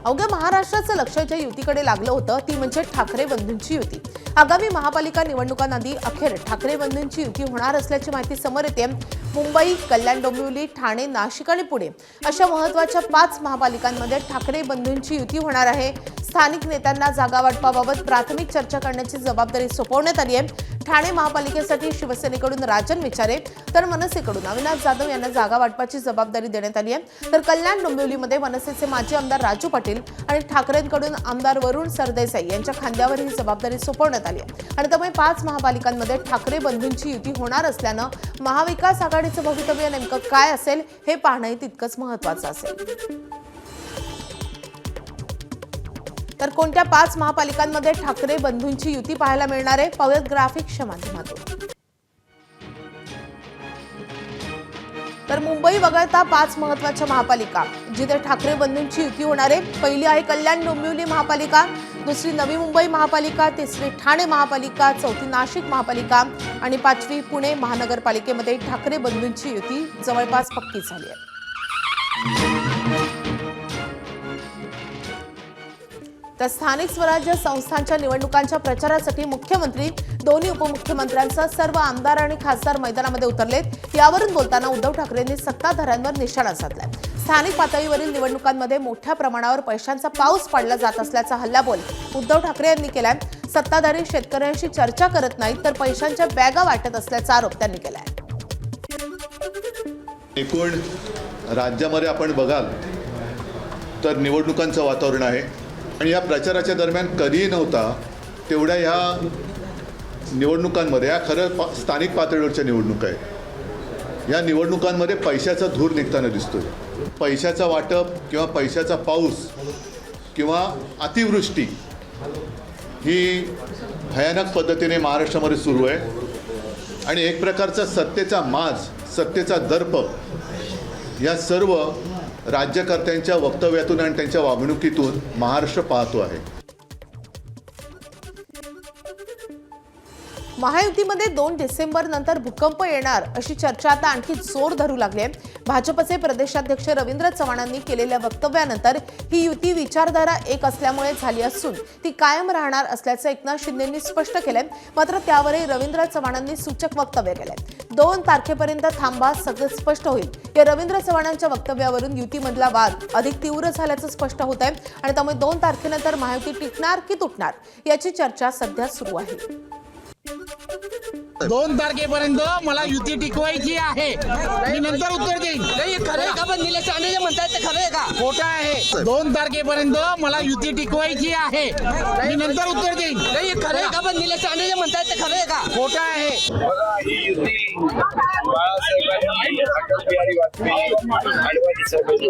अवघ्या महाराष्ट्राचं लक्ष ज्या युतीकडे लागलं होतं ती म्हणजे ठाकरे बंधूंची युती। आगामी महापालिका निवडणुकांआधी अखेर ठाकरे बंधूंची युती होणार असल्याची माहिती समोर येते। मुंबई, कल्याण, डोंबिवली, ठाणे, नाशिक आणि पुणे अशा महत्त्वाच्या 5 महापालिकांमध्ये ठाकरे बंधूंची युती होणार आहे। स्थानिक नेत्यांना जागा वाटपाबाबत प्राथमिक चर्चा करण्याची जबाबदारी सोपवण्यात आली आहे। ठाणे महापालिकेसाठी शिवसेनेकडून राजन विचारे तर मनसेकडून अविनाश जाधव यांना जागा वाटपाची जबाबदारी देण्यात आली आहे। तर कल्याण डोंबिवलीमध्ये मनसेचे माजी आमदार राजू पाटील आणि ठाकरेंकडून आमदार वरुण सरदेसाई यांच्या खांद्यावर ही जबाबदारी सोपवण्यात आली आहे। आणि त्यामुळे 5 महापालिकांमध्ये ठाकरे बंधूंची युती होणार असल्यानं महाविकास आघाडीचं भवितव्य नेमकं काय असेल हे पाहणंही तितकंच महत्त्वाचं असेल। तर कोणत्या 5 महापालिकांमध्ये ठाकरे बंधूंची युती पाहायला मिळणार आहे पाहूयात ग्राफिक्सच्या माध्यमातून। तर मुंबई वगळता 5 महत्त्वाच्या महापालिका जिथे ठाकरे बंधूंची युती होणार आहे। पहिली आहे कल्याण डोंबिवली महापालिका, दुसरी नवी मुंबई महापालिका, तिसरी ठाणे महापालिका, चौथी नाशिक महापालिका आणि 5वी पुणे महानगरपालिकेमध्ये ठाकरे बंधूंची युती जवळपास पक्की झाली आहे। तर स्थानिक स्वराज्य संस्थांच्या निवडणुकांच्या प्रचारासाठी मुख्यमंत्री, दोन्ही उपमुख्यमंत्र्यांसह सर्व आमदार आणि खासदार मैदानामध्ये उतरलेत। यावरून बोलताना उद्धव ठाकरेंनी सत्ताधाऱ्यांवर निशाणा साधलाय। स्थानिक पातळीवरील निवडणुकांमध्ये मोठ्या प्रमाणावर पैशांचा पाऊस पाडला जात असल्याचा हल्लाबोल उद्धव ठाकरे यांनी केलाय। सत्ताधारी शेतकऱ्यांशी चर्चा करत नाहीत तर पैशांच्या बॅगा वाटत असल्याचा आरोप त्यांनी केलाय। एकूण राज्यामध्ये आपण बघाल तर निवडणुकांचं वातावरण आहे आणि या प्रचाराच्या दरम्यान कधीही नव्हता तेवढ्या ह्या निवडणुकांमध्ये, या खरं स्थानिक पातळीवरच्या निवडणुका आहेत, या निवडणुकांमध्ये पैशाचा धूर निघताना दिसतोय। पैशाचा वाटप किंवा पैशाचा पाऊस किंवा अतिवृष्टी ही भयानक पद्धतीने महाराष्ट्रामध्ये सुरू आहे आणि एक प्रकारचा सत्तेचा माज, सत्तेचा दर्प या सर्व राज्यकर्त्यांच्या वक्तव्यातून आणि त्यांच्या वागणुकीतून महाराष्ट्र पाहतो आहे। महायुतीमध्ये 2 डिसेंबर नंतर भूकंप येणार अशी चर्चा आता आणखी जोर धरू लागली आहे। भाजपचे प्रदेशाध्यक्ष रवींद्र चव्हाणांनी केलेल्या वक्तव्यानंतर ही युती विचारधारा एक असल्यामुळे झाली असून ती कायम राहणार असल्याचं एकनाथ शिंदेंनी स्पष्ट केलंय। मात्र त्यावरही रवींद्र चव्हाणांनी सूचक वक्तव्य केलंय। 2 तारखेपर्यंत थांबा, सगळं स्पष्ट होईल। या रवींद्र चव्हाणांच्या वक्तव्यावरून युतीमधला वाद अधिक तीव्र झाल्याचं स्पष्ट होत आहे आणि त्यामुळे 2 तारखेनंतर महायुती टिकणार की तुटणार याची चर्चा सध्या सुरू आहे। 2 तारखेपर्यंत मला युती टिकवायची आहे, मी नंतर उत्तर देईन। खरं का? पण निलेश राणे जे म्हणतात ते खरं आहे का? खोटं आहे। 2 तारखेपर्यंत मला युती टिकवायची आहे, मी नंतर उत्तर देईन। खरं का? पण निलेश राणे जे म्हणतात ते खरं आहे का? खोटं आहे। ही युती बाळासाहेबांनी, अटल बिहारी वाजपेयी, आडवाणी साहेबांनी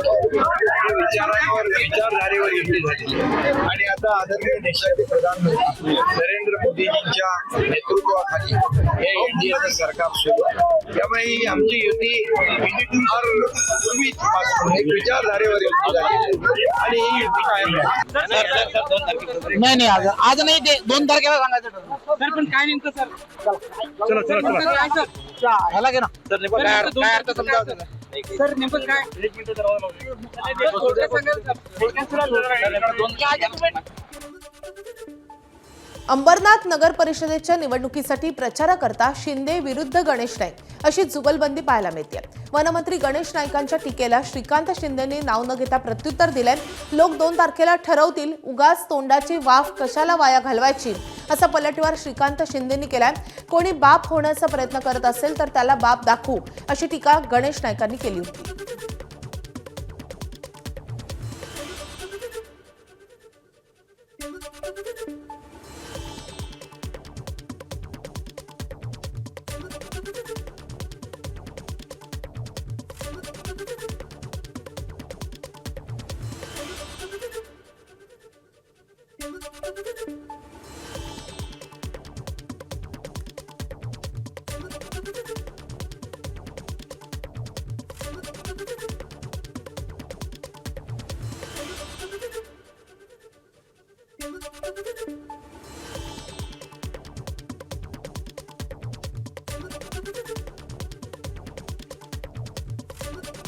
विचारधारेवर युती झाली आणि आता आदरणीय देशाचे प्रधानमंत्री नरेंद्र मोदीजींच्या नेतृत्वाखाली हे इंडियाचं सरकार सुरू आहे। त्यामुळे ही आमची युती फार पूर्वीपासून एक विचारधारेवर युती झाली आणि ही युती कायम राहणार। नाही आज नाही, ते 2 तारखेला सांगायचं सर पण काय नेमकं सर? ह्याला घे ना सर, काय अर्थ समजावं त्याला। सर नेमकं काय? अंबरनाथ नगर परिषदेच्या निवडणुकीसाठी प्रचाराकरता शिंदे विरुद्ध गणेश नाईक अशी जुगलबंदी पाहायला मिळते। वनमंत्री गणेश नाईकांच्या टीकेला श्रीकांत शिंदेंनी नाव न घेता प्रत्युत्तर दिलंय। लोक 2 तारखेला ठरवतील, उगाच तोंडाची वाफ कशाला वाया घालवायची असा पलटवार श्रीकांत शिंदेंनी केलाय। कोणी बाप होण्याचा प्रयत्न करत असेल तर त्याला बाप दाखवू अशी टीका गणेश नाईकांनी केली होती।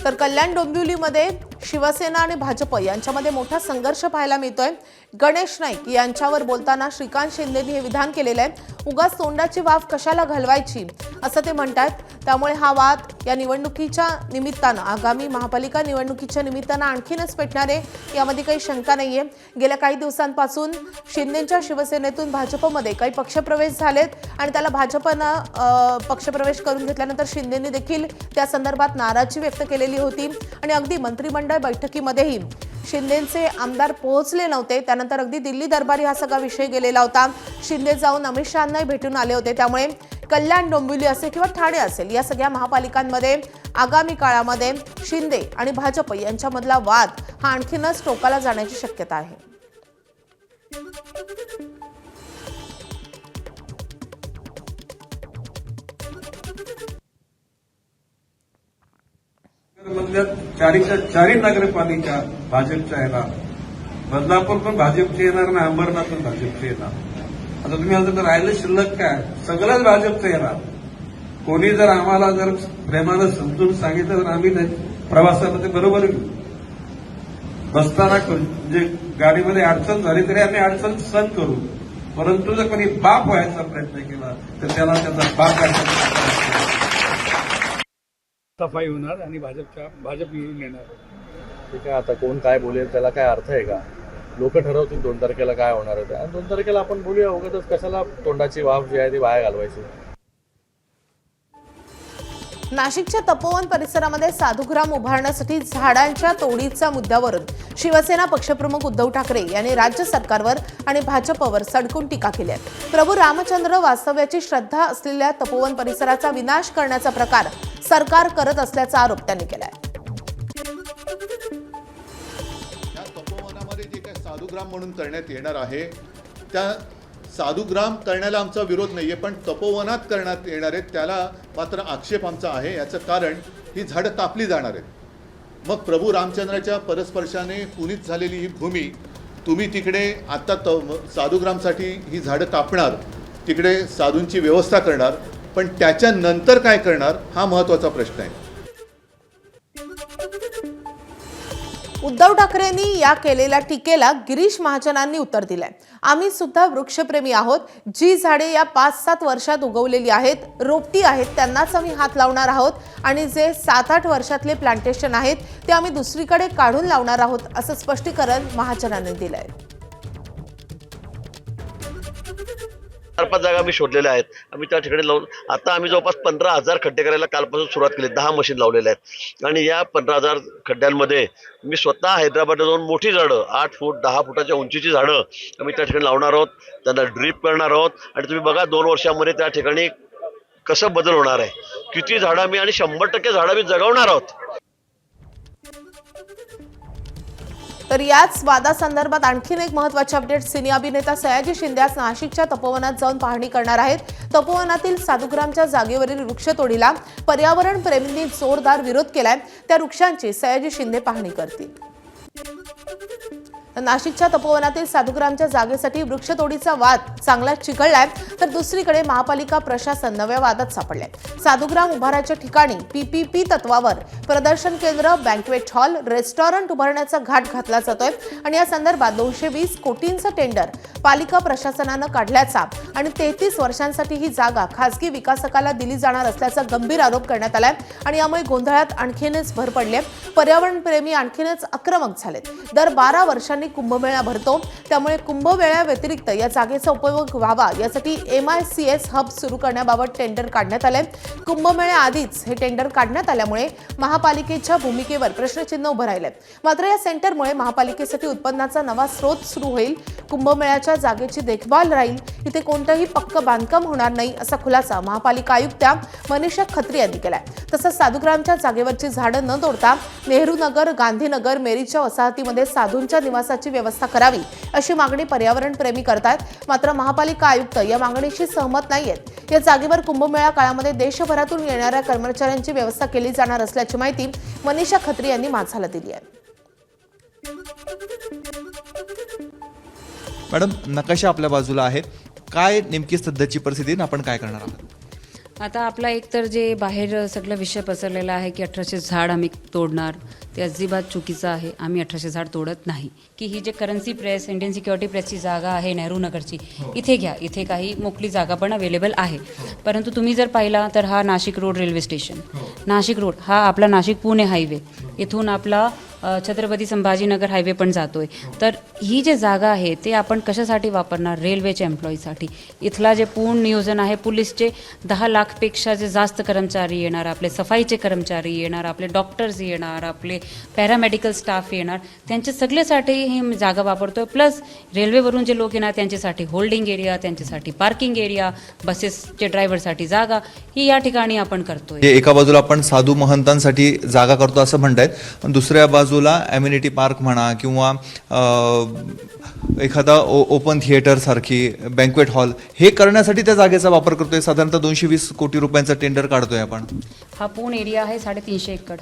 तर कल्याण डोंबिवलीमध्ये शिवसेना आणि भाजप यांच्यामध्ये मोठा संघर्ष पाहायला मिळतोय. गणेश नाईक यांच्यावर बोलताना श्रीकांत शिंदेंनी हे विधान केलेलं आहे. उगाच तोंडाची वाफ कशाला घालवायची असं ते म्हणतात. त्यामुळे हा वाद या निवडणुकीच्या निमित्तानं, आगामी महापालिका निवडणुकीच्या निमित्तानं आणखीनच पेटणार आहे, यामध्ये काही शंका नाहीये. गेल्या काही दिवसांपासून शिंदेंच्या शिवसेनेतून भाजपमध्ये काही पक्षप्रवेश झालेत आणि त्याला भाजपनं पक्षप्रवेश करून घेतल्यानंतर शिंदेंनी देखील त्या संदर्भात नाराजी व्यक्त केलेली होती आणि अगदी मंत्रिमंडळ बैठकीमध्येही शिंदेचे आमदार पोहोचले नव्हते. त्यानंतर अगदी दिल्ली दरबारी हा सगळा विषय गेलेला होता. शिंदे जाऊन अमित शहांनाही भेटून आले होते. त्यामुळे कल्याण डोंबिवली असेल किंवा ठाणे असेल, या सगळ्या महापालिकांमध्ये आगामी काळामध्ये शिंदे आणि भाजप यांच्यामधला वाद हा आणखीनच टोकाला जाण्याची शक्यता आहे. मधल्या चारी नगरपालिका भाजपच्या येणार, बदलापूर पण भाजपचे येणार आणि अंबरनाथ पण भाजपचे येणार. आता तुम्ही आता राहिलं शिल्लक काय, सगळंच भाजपचं येणार. कोणी जर आम्हाला जर प्रेमानं समजून सांगितलं तर आम्ही प्रवासाला ते बरोबर घेऊ. बसताना जे गाडीमध्ये अडचण झाली तरी आम्ही अडचण सहन करू, परंतु जर कोणी बाप व्हायचा प्रयत्न केला तर त्याला त्याचा बाप सफाई होणार आणि भाजप निवडून येणार. ठीक आहे, आता कोण काय बोलेल त्याला काय अर्थ आहे का? लोक ठरवतील 2 तारखेला काय होणार आहे. आणि 2 तारखेला आपण बोलूया. उगाच कशाला तोंडाची वाफ जी आहे ती वाया घालवायची. नाशिकच्या तपोवन परिसरामध्ये साधुग्राम उभारण्यासाठी झाडांच्या तोडीच्या मुद्द्यावरून शिवसेना पक्षप्रमुख उद्धव ठाकरे यांनी राज्य सरकारवर आणि भाजपवर सडकून टीका केली आहे. प्रभू रामचंद्र वास्तव्याची श्रद्धा असलेल्या तपोवन परिसराचा विनाश करण्याचा प्रकार सरकार करत असल्याचा आरोप त्यांनी केला आहे. या तपोवनामध्ये जे काही साधुग्राम म्हणून करण्यात येणार आहे, त्या साधुग्राम करण्याला आमचा विरोध नाही आहे, पण तपोवनात करण्यात येणार आहेत त्याला मात्र आक्षेप आमचा आहे. याचं कारण ही झाडं कापली जाणार आहेत. मग प्रभू रामचंद्राच्या परस्पर्शाने पुनीत झालेली ही भूमी तुम्ही तिकडे आत्ता साधुग्रामसाठी ही झाडं कापणार, तिकडे साधूंची व्यवस्था करणार, पण त्याच्यानंतर काय करणार हा महत्त्वाचा प्रश्न आहे. उद्धव ठाकरेंनी या केलेल्या टीकेला गिरीश महाजनांनी उत्तर दिलंय. आम्ही सुद्धा वृक्षप्रेमी आहोत. जी झाडे या 5-7 वर्षात उगवलेली आहेत, रोपटी आहेत, त्यांनाच आम्ही हात लावणार आहोत आणि जे 7-8 वर्षातले प्लांटेशन आहेत ते आम्ही दुसरीकडे काढून लावणार आहोत, असं स्पष्टीकरण महाजनांनी दिलंय. 4-5 जागा आम्ही शोधलेल्या आहेत. आम्ही त्या ठिकाणी लावून आता आम्ही जवळपास 15,000 खड्डे करायला कालपासून सुरुवात केली. 10 मशीन लावलेल्या आहेत आणि या 15,000 खड्ड्यांमध्ये मी स्वतः हैदराबादला जाऊन मोठी झाडं 8 फूट 10 फुटाच्या उंचीची झाडं आम्ही त्या ठिकाणी लावणार आहोत. त्यांना ड्रीप करणार आहोत आणि तुम्ही बघा 2 वर्षांमध्ये त्या ठिकाणी कसं बदल होणार आहे. किती झाडं आम्ही आणि 100% झाडं आम्ही जगवणार आहोत. तर याच वादासंदर्भात आणखीन एक महत्त्वाचे अपडेट. सिने अभिनेता सयाजी शिंदे आज नाशिकच्या तपोवनात जाऊन पाहणी करणार आहेत. तपोवनातील साधुग्रामच्या जागेवरील वृक्षतोडीला पर्यावरण प्रेमींनी जोरदार विरोध केलाय. त्या वृक्षांची सयाजी शिंदे पाहणी करतील. नाशिकच्या तपोवनातील साधुग्रामच्या जागेसाठी वृक्षतोडीचा वाद चांगला चिघळलाय, तर दुसरीकडे महापालिका प्रशासन नव्या वादात सापडले. साधुग्राम उभाराच्या ठिकाणी पीपीपी तत्वावर प्रदर्शन केंद्र, बँक्वेट हॉल, रेस्टॉरंट उभारण्याचा घाट घातला जातोय आणि या संदर्भात 220 कोटींचं टेंडर पालिका प्रशासनानं काढल्याचा आणि 33 वर्षांसाठी ही जागा खासगी विकासकाला दिली जाणार असल्याचा गंभीर आरोप करण्यात आलाय आणि यामुळे गोंधळात आणखीनच भर पडली. पर्यावरणप्रेमी आणखीनच आक्रमक झालेत. दर 12 वर्षांनी कुंभमेळा भरतो, त्यामुळे कुंभमेळ्या व्यतिरिक्त या जागेचा उपयोग व्हावा यासाठी MICS हब सुरू करण्याबाबत टेंडर काढण्यात आले. कुंभमेळ्या आधीच हे टेंडर काढण्यात आल्यामुळे महापालिकेच्या भूमिकेवर प्रश्नचिन्ह उभं राहिले. मात्र या सेंटरमुळे महापालिकेसाठी उत्पन्नाचा नवा स्रोत सुरू होईल. कुंभमेळ्याच्या जागेची देखभाल राहील, इथे कोणतंही पक्क बांधकाम होणार नाही असा खुलासा महापालिका आयुक्त्या मनीषा खत्री यांनी केलाय. तसंच साधुग्रामच्या जागेवरची झाडं न तोडता नेहरू नगर, गांधीनगर, मेरीच्या वसाहतीमध्ये साधूंच्या निवासाची व्यवस्था करावी अशी मागणी पर्यावरणप्रेमी करतात. मात्र महापालिका आयुक्त या मागणीशी सहमत नाहीयेत. या जागेवर कुंभमेळा काळामध्ये देशभरातून येणाऱ्या कर्मचाऱ्यांची व्यवस्था केली जाणार असल्याची माहिती मनीषा खत्री यांनी माझाला दिली आहे. मॅडम, नकाशा आपल्या बाजूला आहे. काय नेमकी सध्याची परिस्थिती आणि आपण काय करणार आहात? आता आपला एक तर जे बाहेर सगळा विषय पसरलेला आहे की 1800 झाड आम्ही तोडणार, ते अजिबात चुकीचं आहे. आम्ही 1800 झाड तोडत नाही. की ही जे करन्सी प्रेस, इंडियन सिक्युरिटी प्रेसची जागा आहे नेहरू नगरची, इथे घ्या. इथे काही मोकळी जागा पण अवेलेबल आहे. परंतु तुम्ही जर पाहिला तर हा Nashik road railway station, Nashik road हा आपला नाशिक पुणे हायवे, इथून आपला छत्रपती संभाजीनगर हायवे पण जातोय. तर ही जे जागा आहे ते आपण कशासाठी वापरणार? रेल्वेच्या एम्प्लॉईसाठी. इथला जे पूर्ण नियोजन आहे, पोलीसचे 10 लाखपेक्षा जे जास्त कर्मचारी येणार, आपले सफाईचे कर्मचारी येणार, आपले डॉक्टर्स येणार, आपले पॅरामेडिकल स्टाफ येणार, त्यांच्या सगळ्यासाठी ही जागा वापरतोय. प्लस रेल्वेवरून जे लोक येणार त्यांच्यासाठी होल्डिंग एरिया, त्यांच्यासाठी पार्किंग एरिया, बसेसचे ड्रायव्हरसाठी जागा, ही या ठिकाणी आपण करतोय. एका बाजूला आपण साधू महंतांसाठी जागा करतो असं म्हणतायत, पण दुसऱ्या बाजूला ॲम्युनिटी पार्क म्हणा किंवा एखादा ओपन थिएटर सारखी बँक्वेट हॉल, हे करण्यासाठी त्या जागेचा वापर करतोय. साधारणतः 220 कोटी रुपयांचा टेंडर काढतोय आपण. हा पूर्ण एरिया आहे 350 एकर.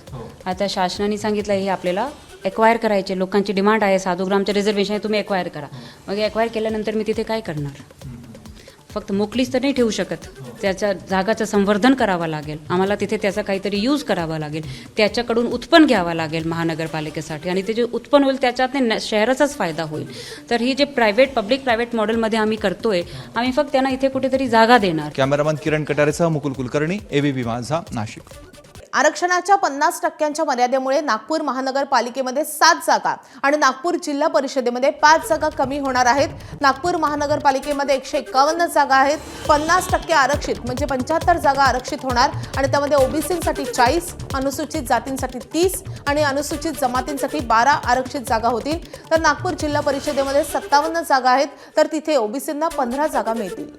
आता शासनाने सांगितलं हे आपल्याला एक्वायर करायचे. लोकांची डिमांड आहे, साधूग्रामचं रिझर्वेशन आहे, तुम्ही एक्वायर करा. मग एक्वायर केल्यानंतर मी तिथे काय करणार? फक्त मोकळीच तर नाही ठेवू शकत. त्याच्या जागाचं संवर्धन करावं लागेल आम्हाला. तिथे त्याचा काहीतरी यूज करावा लागेल. त्याच्याकडून उत्पन्न घ्यावं लागेल महानगरपालिकेसाठी, आणि ते जे उत्पन्न होईल त्याच्यात शहराचाच फायदा होईल. तर ही जे पब्लिक प्रायव्हेट मॉडेलमध्ये आम्ही करतोय, आम्ही फक्त त्यांना इथे कुठेतरी जागा देणार. कॅमेरामन किरण कटारेसह मुकुल कुलकर्णी, ABP माझा, नाशिक. आरक्षणाच्या 50% मर्यादेमुळे नागपूर महानगरपालिकेमध्ये 7 जागा आणि नागपूर जिल्हा परिषदेमध्ये 5 जागा कमी होणार आहेत. नागपूर महानगरपालिकेमध्ये 151 जागा आहेत. 50% आरक्षित म्हणजे 75 जागा आरक्षित होणार, आणि त्यामध्ये ओबीसींसाठी 40, अनुसूचित जातींसाठी 30 आणि अनुसूचित जमातींसाठी 12 आरक्षित जागा होतील. तर नागपूर जिल्हा परिषदेमध्ये 57 जागा आहेत, तर तिथे ओबीसींना 15 जागा मिळतील.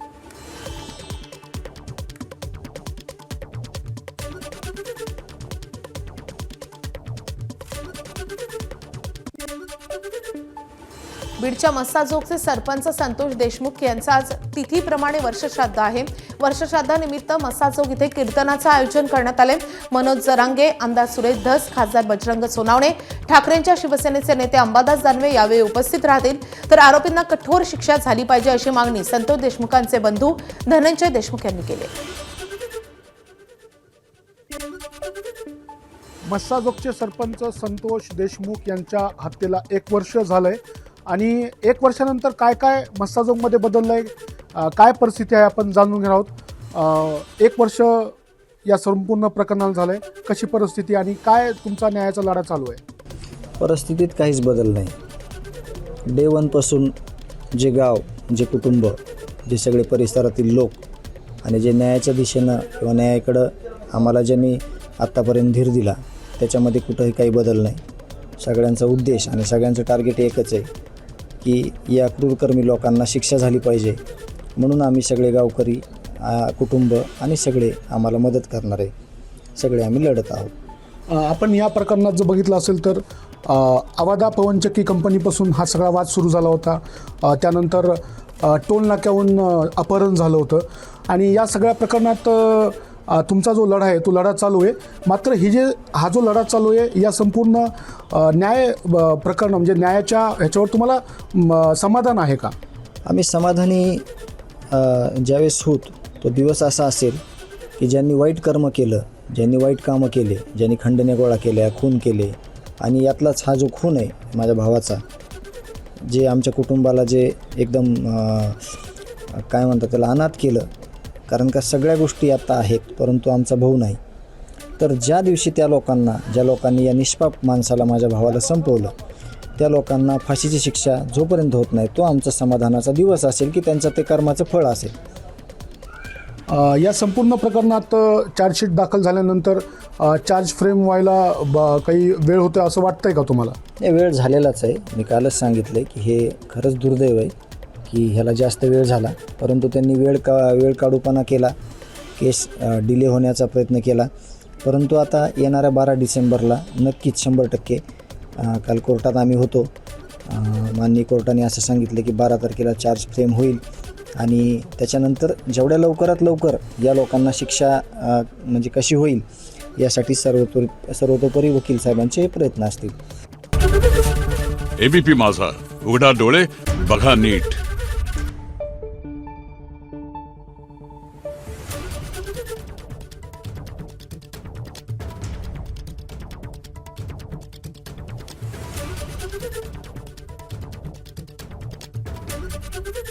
बीडच्या मस्साजोगचे सरपंच संतोष देशमुख यांचं आज तिथीप्रमाणे वर्षश्राद्ध आहे. वर्षश्राद्धानिमित्त मस्साजोग इथे कीर्तनाचं आयोजन करण्यात आले. मनोज जरांगे, आमदार सुरेश धस, खासदार बजरंग सोनावणे, ठाकरेंच्या शिवसेनेचे नेते अंबादास दानवे यावेळी उपस्थित राहतील. तर आरोपींना कठोर शिक्षा झाली पाहिजे अशी मागणी संतोष देशमुखांचे बंधू धनंजय देशमुख यांनी केली. मस्साजोगचे सरपंच संतोष देशमुख यांच्या हत्येला 1 वर्ष झालंय, आणि 1 वर्षानंतर काय काय मस्साजोगमध्ये बदललंय, काय परिस्थिती आहे आपण जाणून घेणार आहोत. 1 वर्ष या संपूर्ण प्रकरणाला झालंय, कशी परिस्थिती आणि काय तुमचा न्यायाचा लढा चालू आहे? परिस्थितीत काहीच बदल नाही. डे 1 पासून जे गाव, जे कुटुंब, जे सगळे परिसरातील लोक आणि जे न्यायाच्या दिशेनं किंवा न्यायाकडं आम्हाला ज्यांनी आत्तापर्यंत धीर दिला, त्याच्यामध्ये कुठंही काही बदल नाही. सगळ्यांचा उद्देश आणि सगळ्यांचं टार्गेट एकच आहे की या क्रूरकर्मी लोकांना शिक्षा झाली पाहिजे. म्हणून आम्ही सगळे गावकरी, कुटुंब आणि सगळे आम्हाला मदत करणारे सगळे आम्ही लढत आहोत. आपण या प्रकरणात जर बघितलं असेल तर अवादा पवनचक्की कंपनीपासून हा सगळा वाद सुरू झाला होता. त्यानंतर टोल नाक्याहून अपहरण झालं होतं, आणि या सगळ्या प्रकरणात तुमचा जो लढा आहे तो लढा चालू आहे. मात्र हा जो लढा चालू आहे या संपूर्ण न्याय प्रकरण म्हणजे न्यायाच्या ह्याच्यावर तुम्हाला समाधान आहे का? आम्ही समाधानी ज्यावेळेस होत तो दिवस असा असेल की ज्यांनी वाईट कर्म केलं, ज्यांनी वाईट कामं केले, ज्यांनी खंडण्या गोळा केल्या, खून केले, आणि यातलाच हा जो खून आहे माझ्या भावाचा, जे आमच्या कुटुंबाला जे एकदम काय म्हणतात त्याला अनाथ केलं, कारण का सगळ्या गोष्टी आता आहेत परंतु आमचा भाऊ नाही. तर ज्या दिवशी ज्या लोकांनी या निष्पाप माणसाला, माझ्या भावाला संपवलं, त्या लोकांना फाशीची शिक्षा जोपर्यंत होत नाही तो आमचा समाधानाचा दिवस असेल की त्यांचं ते कर्माचं फळ असेल. या संपूर्ण प्रकरणात चार्जशीट दाखल झाल्यानंतर चार्ज फ्रेम व्हायला काही वेळ होतो असं वाटतंय का तुम्हाला? हे वेळ झालेलाच आहे. मी कालच सांगितलं की हे खरंच दुर्दैव आहे की ह्याला जास्त वेळ झाला, परंतु त्यांनी वेळ काढूपणा केला, केस डिले होण्याचा प्रयत्न केला. परंतु आता येणाऱ्या 12 डिसेंबरला नक्कीच 100% काल कोर्टात आम्ही होतो. माननीय कोर्टाने असं सांगितलं की 12 तारखेला चार्ज फ्रेम होईल, आणि त्याच्यानंतर जेवढ्या लवकरात लवकर या लोकांना शिक्षा म्हणजे कशी होईल यासाठी सर्वतोपरी वकील साहेबांचे प्रयत्न असतील. ABP माझा, उघडा डोळे बघा नीट. आहे.